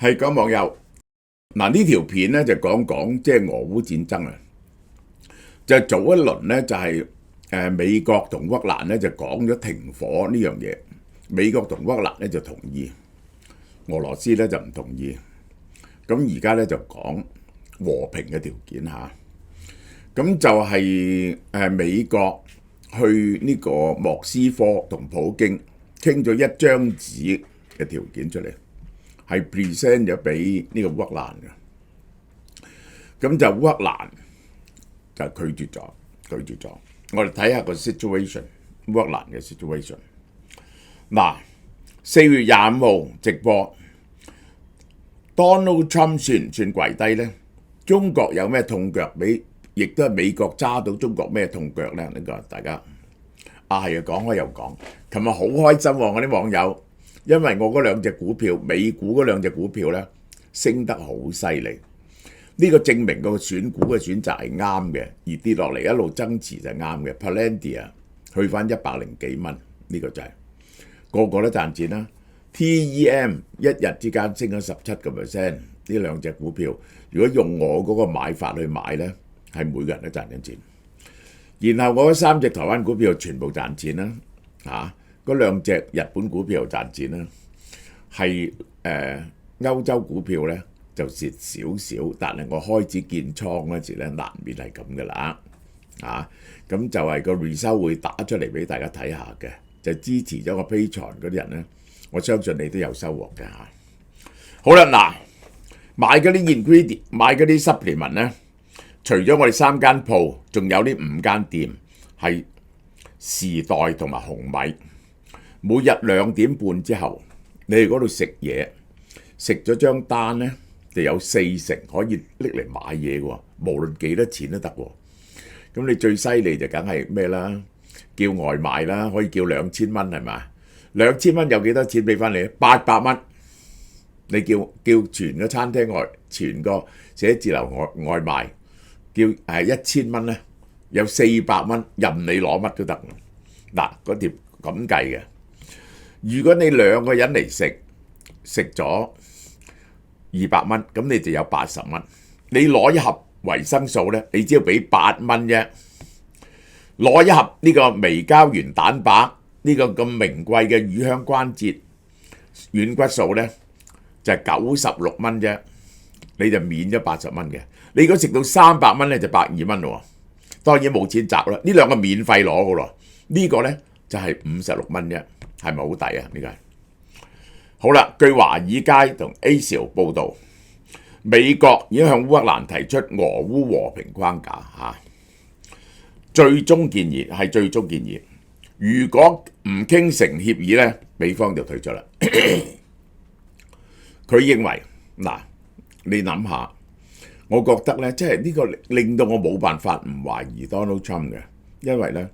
係講網友嗱，呢條片咧就講即係俄烏戰爭啊，就早一輪咧就係美國同烏克蘭咧就講咗停火呢樣嘢，美國同烏克蘭咧就同意，俄羅斯咧就唔同意。咁而家咧就講和平嘅條件嚇，咁就係美國去呢個莫斯科同普京傾咗一張紙嘅條件出嚟，係 present 咗俾呢個烏克蘭嘅，咁就烏克蘭就拒絕咗。我哋睇下個 situation， 烏克蘭嘅 situation。嗱，4月25號直播 ，Donald Trump 算唔算跪低呢？中國有咩痛腳俾，亦都係美國揸到中國咩痛腳呢？呢個大家係啊，講開又講。琴日好開心喎，我啲網友，因為我嗰兩隻股票，美股嗰兩隻股票呢，升得好犀利。呢個證明個選股嘅選擇係啱嘅，而跌落嚟一路增持就係啱嘅。Palantir 去翻100幾蚊，呢個就係個個都賺錢啦。TEM 一日之間升咗17%，呢兩隻股票如果用我嗰個買法去買呢，係每個人都賺緊錢。然後我嗰3隻台灣股票全部賺錢啦，嗰2隻日本股票又賺錢啦，係歐洲股票呢就蝕少少，但係我開始建倉嗰時咧，難免係咁噶啦，咁就係個 result 會打出嚟俾大家睇下嘅，就支持咗個 Patreon 嗰啲人咧，我相信你都有收穫嘅嚇。好啦，嗱，買嗰啲 ingredient， 買嗰啲 supplement 咧，除咗我哋3間鋪，仲有呢5間店係時代同埋紅米，每日2點半之後，你去嗰度食嘢，食咗張單咧，就有40%可以拎嚟買嘢喎，無論幾多錢都得喎。咁你最犀利就梗係咩啦？叫外賣啦，可以叫2000蚊係咪？2000蚊有幾多錢俾翻你？800蚊。你叫全個餐廳全個寫字樓外賣，叫1000蚊咧，有400蚊任你攞乜都得。嗱，嗰條咁計嘅。如果你2個人嚟食咗200蚊，咁你就有80蚊。你攞一盒維生素咧，你只要俾8蚊啫。攞一盒呢個微膠原蛋白，呢個咁名貴嘅乳香關節軟骨素咧，就係96蚊啫，你就免咗80蚊嘅。你如果食到300蚊咧，就120蚊咯。當然冇錢賺啦，呢2個免費攞嘅咯。呢個咧就係56蚊啫，係咪好抵啊？呢個係。好啦，據華爾街同 Asia 報導，美國已經向烏克蘭提出俄烏和平框架嚇，最終建議，如果唔傾成協議咧，美方就退出啦。佢認為嗱，你諗下，我覺得咧，即係呢個令到我冇辦法唔懷疑 Donald Trump 嘅，因為咧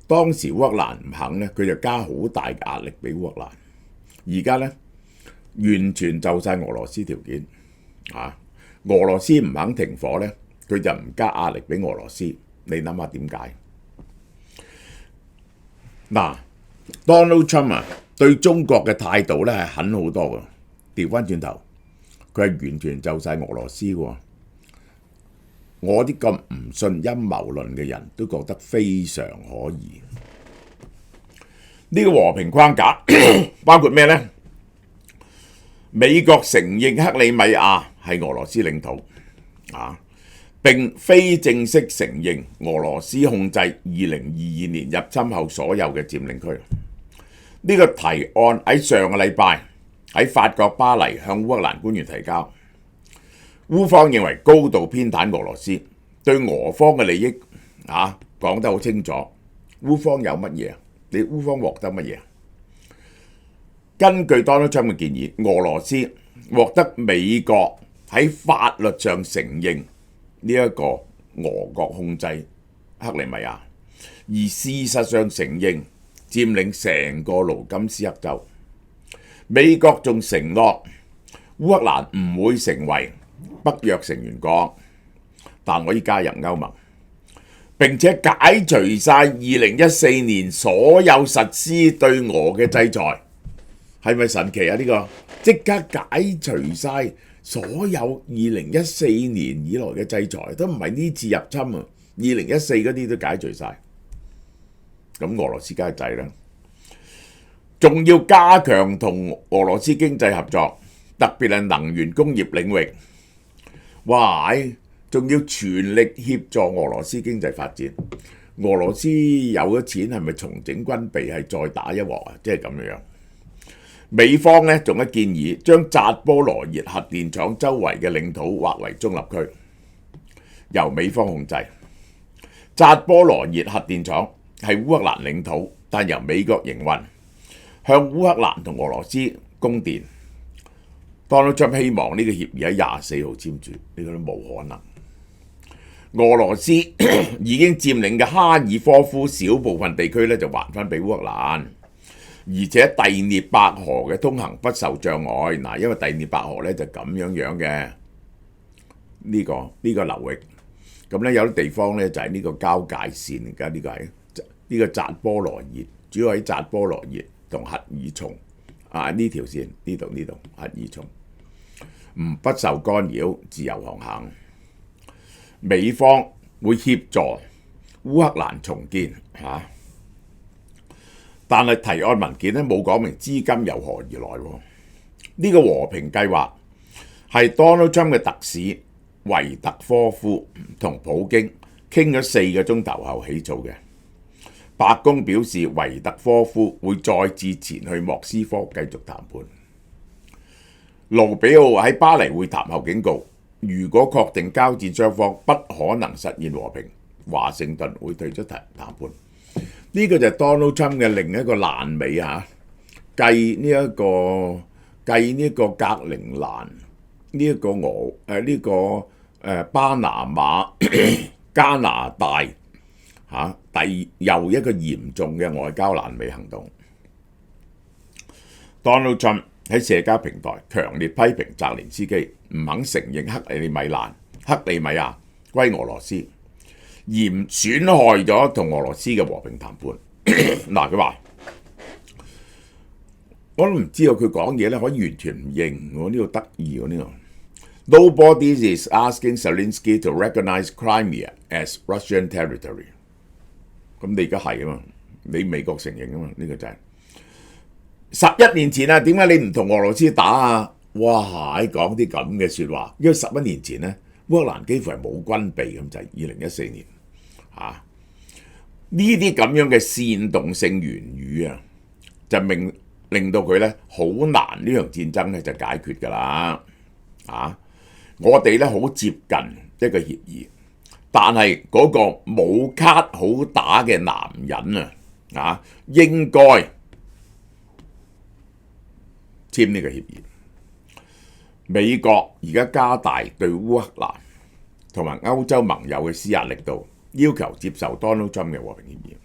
當時烏克蘭唔肯咧，佢就加好大嘅壓力俾烏克蘭。而家咧完全就晒俄羅斯條件，俄羅斯唔肯停火咧，佢就唔加壓力俾俄羅斯。你諗下點解？嗱，Donald Trump 對中國嘅態度咧係狠好多嘅，調翻轉頭，佢係完全就晒俄羅斯嘅。我啲咁唔信陰謀論嘅人都覺得非常可疑。呢個和平框架包括咩呢？美國承認克里米亞係俄羅斯領土，並非正式承認俄羅斯控制2022年入侵後所有嘅佔領區。呢個提案喺上個禮拜喺法國巴黎向烏克蘭官員提交，烏方認為高度偏袒俄羅斯，對俄方嘅利益講得好清楚。烏方有乜嘢？你烏方獲得乜嘢？根據 Donald Trump 嘅建議，俄羅斯獲得美國喺法律上承認呢一個俄國控制克里米亞，而事實上承認佔領成個盧甘斯克州。美國仲承諾烏克蘭唔會成為北約成員國，但可以加入歐盟。並且解除晒2014年所有實施對俄嘅制裁，係咪神奇啊？呢個即刻解除晒所有2014年以來嘅制裁，都唔係呢次入侵啊，2014嗰啲都解除晒。咁俄羅斯梗係制啦，仲要加強同俄羅斯經濟合作，特別係能源工業領域。哇！仲要全力協助俄羅斯經濟發展。俄羅斯有咗錢，係咪重整軍備，係再打一鑊啊？即係咁樣。美方呢仲有建議將扎波羅熱核電廠周圍嘅領土劃為中立區，由美方控制。扎波羅熱核電廠係烏克蘭領土，但由美國營運，向烏克蘭同俄羅斯供電。Donald Trump 希望呢個協議喺24號簽署，呢個都冇可能。俄羅斯已經佔領嘅哈爾科夫小部分地區咧，就還翻俾烏克蘭，而且第聶伯河嘅通行不受障礙。嗱，因為第聶伯河咧就咁樣嘅呢個流域，咁咧有啲地方咧就係呢個交界線嚟㗎。呢個係呢個扎波羅熱，主要喺扎波羅熱同赫爾松啊呢條線，呢度赫爾松唔不受干擾，自由航行。美方會協助烏克蘭重建但係提案文件咧冇講明資金由何而來。呢個和平計劃係 Donald Trump 嘅特使維特科夫同普京傾咗4個鐘頭後起草嘅。白宮表示維特科夫會再次前去莫斯科繼續談判。盧比奧喺巴黎會談後警告，如果確定交戰雙方不可能實現和平，華盛頓會退出談判。呢個就係 Donald Trump 嘅另一個爛尾嚇，繼呢個格陵蘭、呢個巴拿馬、加拿大又一個嚴重嘅外交爛尾行動。Donald Trump 喺社交平台強烈批評澤連斯基唔肯承認克里米亞歸俄羅斯，嚴損害咗同俄羅斯嘅和平談判。嗱，佢話我都唔知道佢講嘢咧可以完全唔認喎，呢個得意喎呢個。Nobody is asking Zelensky to recognize Crimea as Russian territory。咁你而家係啊嘛，你美國承認啊嘛，呢個就係11年前啊，點解你唔同俄羅斯打啊？哇！講啲咁嘅説話，因為11年前咧，烏克蘭幾乎係冇軍備咁滯。2014年呢啲咁樣嘅煽動性言語啊，就令到佢咧好難呢場戰爭咧就解決㗎啦。我哋咧好接近一個協議，但係嗰個冇卡好打嘅男人應該簽呢個協議。美國而家加大對烏克蘭同埋歐洲盟友嘅施壓力度，要求接受 Donald Trump 嘅和平協議。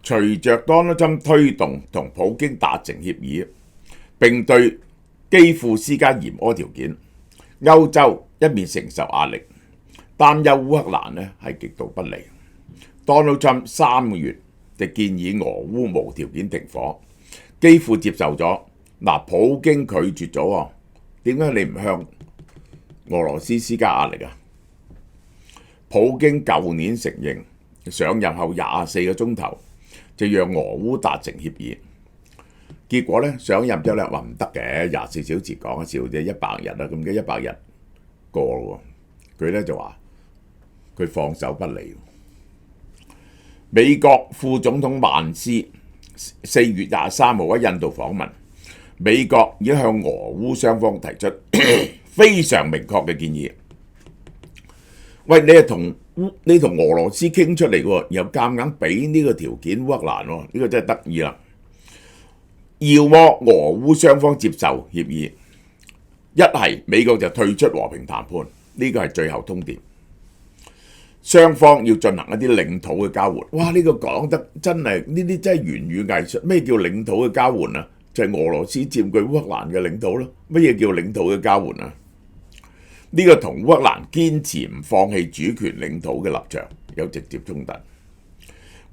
隨着 Donald Trump 推動同普京達成協議，並對基輔施加嚴苛條件，歐洲一面承受壓力，擔憂烏克蘭呢係極度不利。Donald Trump 3個月就建議俄烏無條件停火，基輔接受咗，普京拒絕咗喎。點解你唔向俄羅斯施加壓力啊？普京舊年承認上任後24個鐘頭就讓俄烏達成協議，結果咧上任之後咧話唔得嘅，24小時講一笑啫，100日啦，咁嘅100日過咯喎，佢咧就話佢放手不理。美國副總統曼斯4月23號喺印度訪問。美國已經向俄烏雙方提出非常明確嘅建議。喂，你係同俄羅斯傾出嚟喎，然後夾硬俾呢個條件烏克蘭喎，呢個真係得意啦。要麼俄烏雙方接受協議，一係美國就退出和平談判，呢個係最後通牒。雙方要進行一啲領土嘅交換。哇！呢個講得真係呢啲真係言語藝術。咩叫領土嘅交換啊？就係俄羅斯佔據烏克蘭嘅領土咯。乜嘢叫領土嘅交換啊？呢個同烏克蘭堅持唔放棄主權領土嘅立場有直接衝突。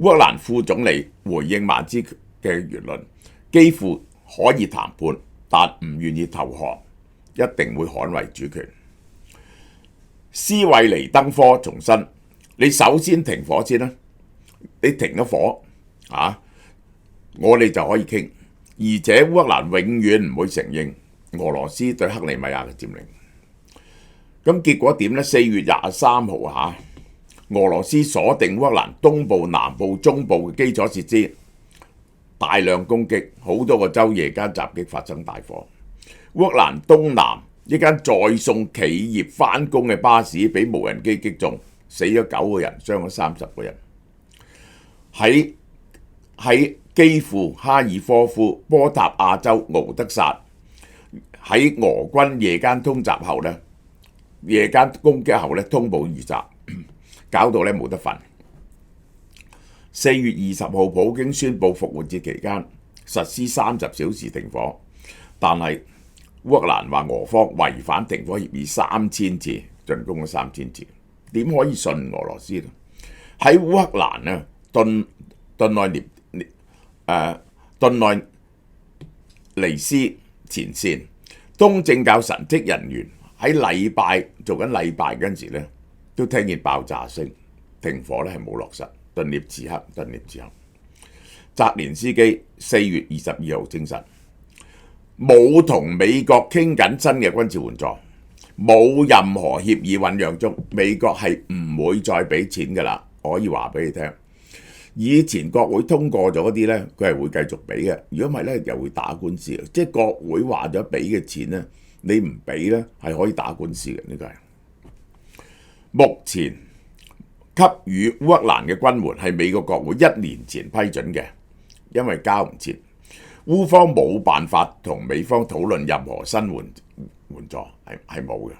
烏克蘭副總理回應曼斯嘅言論，幾乎可以談判，但唔願意投降，一定會捍衛主權。斯維尼登科重申，你首先停火先啦，你停咗火我哋就可以傾，而且烏克蘭永遠唔會承認俄羅斯對克里米亞嘅佔領。咁結果點呢？4月23號俄羅斯鎖定烏克蘭東部、南部、中部嘅基礎設施，大量攻擊，好多個州夜間襲擊發生大火。烏克蘭東南一間載送企業返工嘅巴士俾無人機擊中，死咗9個人，傷咗30個人。喺基輔、哈爾科夫、波塔亞州、敖德薩，喺俄軍夜間通襲後呢，夜間攻擊後呢，通報遇襲，搞到呢冇得瞓。4月20號，普京宣布復活節期間實施30小時停火，但係烏克蘭話俄方違反停火協議3000次，進攻咗3000次，點可以信俄羅斯呢？喺烏克蘭呢，頓內尼斯前線，東正教神職人員喺做緊禮拜嗰陣時呢，都聽見爆炸聲，停火呢係冇落實。頓涅茨克，澤連斯基4月22號證實，冇同美國傾緊新嘅軍事援助，冇任何協議醖釀中，美國係唔會再俾錢㗎啦。我可以話俾你聽，以前國會通過咗嗰啲呢，佢係會繼續俾嘅。如果唔係呢，又會打官司嘅。即係國會話咗俾嘅錢呢，你唔俾呢，係可以打官司嘅。呢個係目前給予烏克蘭嘅軍援係美國國會1年前批准嘅，因為交唔切，烏方冇辦法同美方討論任何新援助，係冇嘅。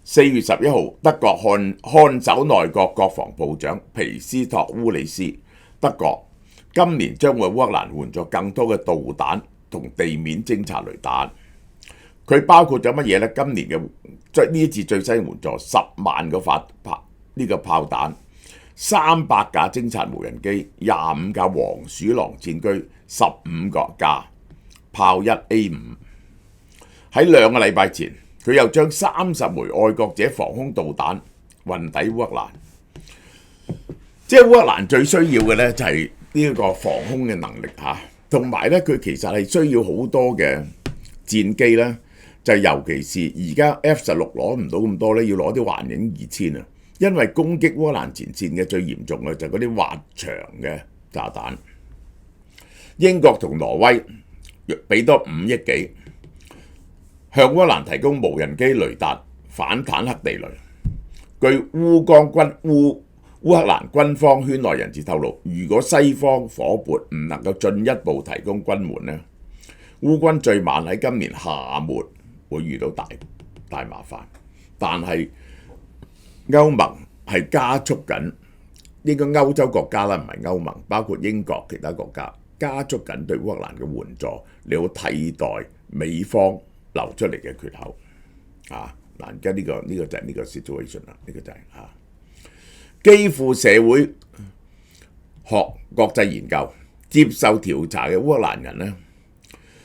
4月11號，德國看守內閣國防部長皮斯托烏里斯，德國今年將為烏克蘭援助更多嘅導彈同地面偵察雷達。佢包括咗乜嘢呢？今年嘅呢次最新援助10萬個炮彈、300架偵察無人機、25架黃鼠狼戰機、15架炮1A5。喺2個禮拜前，佢又將30枚愛國者防空導彈運抵烏克蘭。即係烏克蘭最需要嘅呢，就係呢個防空嘅能力同埋呢，佢其實係需要好多嘅戰機啦，就尤其是而家 F-16攞唔到咁多呢，要攞啲幻影2000啊。因為攻擊烏克蘭前線嘅最嚴重嘅就係嗰啲滑翔嘅炸彈。英國同挪威俾多5億幾，向烏克蘭提供無人機雷達、反坦克地雷。據烏克蘭軍方圈內人士透露，如果西方夥伴唔能夠進一步提供軍援呢，烏軍最晚喺今年夏末會遇到大麻煩。但係歐盟係加速緊，應該歐洲國家啦，唔係歐盟，包括英國其他國家加速緊對烏克蘭嘅援助，嚟到替代美方流出嚟嘅缺口。而家呢個就係呢個 situation 啦，呢個就係基輔社會學國際研究接受調查嘅烏克蘭人呢，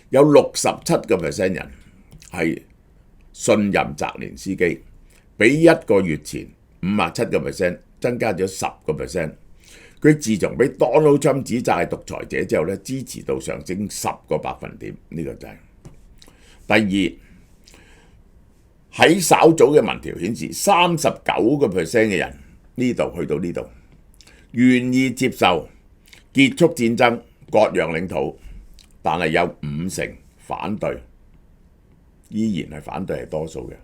有67% 人係信任澤連斯基，比1個月前57% 增加咗10%。佢自從俾 Donald Trump 指責係獨裁者之後呢，支持度上升10個百分點。呢個就係第二。喺稍早嘅民調顯示，39% 嘅人呢度去到呢度願意接受結束戰爭、割讓領土，但係有50%反對，依然係反對係多數嘅。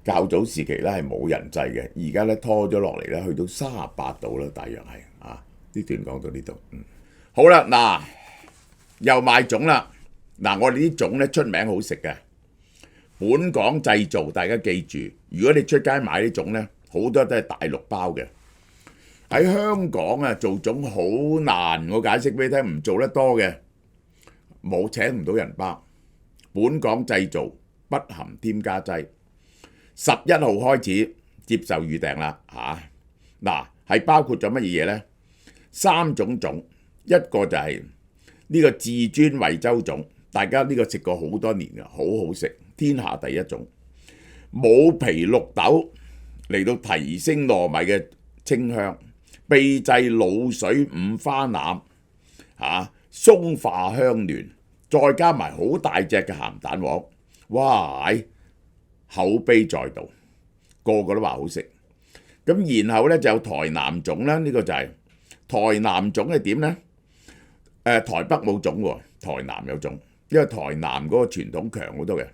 較早時期咧係冇人制嘅，而家咧拖咗落嚟咧，去到38度啦，大約係呢段講到呢度。好啦，嗱又賣種啦。嗱，我哋啲種咧出名好食嘅，本港製造，大家記住。如果你出街買啲種咧，好多都係大陸包嘅。喺香港做種好難，我解釋俾你聽，唔做得多嘅，冇請唔到人包。本港製造，不含添加劑。11號開始接受預訂啦嗱，係包括咗乜嘢呢？3種種，一個就係呢個至尊惠州種，大家呢個食過好多年嘅，好好食，天下第一種。冇皮綠豆嚟到提升糯米嘅清香，秘製滷水五花腩鬆化香嫩，再加埋好大隻嘅鹹蛋黃，哇！口碑在度，個個都話好食。咁然後呢就有台南粽啦，呢個就係台南粽係點呢？台北冇粽喎，台南有粽，因為台南嗰個傳統強好多嘅，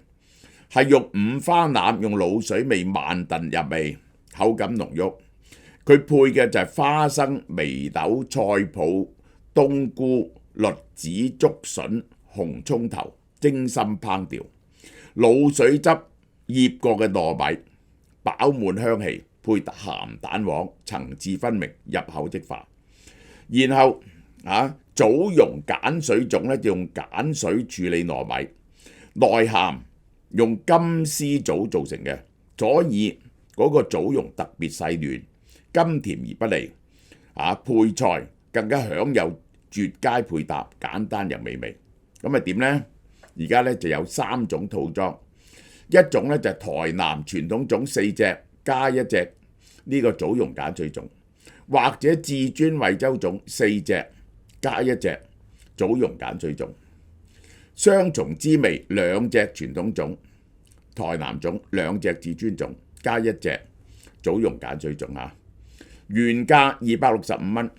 係用五花腩，用滷水味慢燉入味，口感濃郁。佢配嘅就係花生、眉豆、菜脯、冬菇、栗子、竹筍、紅葱頭，精心烹調，滷水汁醃過嘅糯米，飽滿香氣，配鹹蛋黃，層次分明，入口即化。然後棗蓉鹼水粽咧，就用鹼水處理糯米，內餡用金絲棗做成嘅，所以嗰個棗蓉特別細嫩，甘甜而不膩。配菜更加享有絕佳配搭，簡單又美味。咁啊點呢？而家咧就有3種套裝，一種咧就係台南傳統粽4隻加1隻呢個棗蓉鹼水粽，或者至尊惠州粽4隻加1隻棗蓉鹼水粽，雙重滋味2隻傳統粽，台南粽2隻至尊粽加1隻棗蓉鹼水粽啊！原價265蚊，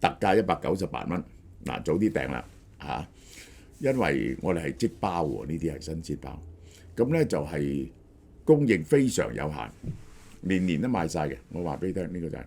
特價198蚊。嗱，早啲訂啦嚇，因為我哋係即包喎，呢啲係新鮮包，咁咧就係供應非常有限，年年都賣晒嘅。我話俾你聽，呢個就係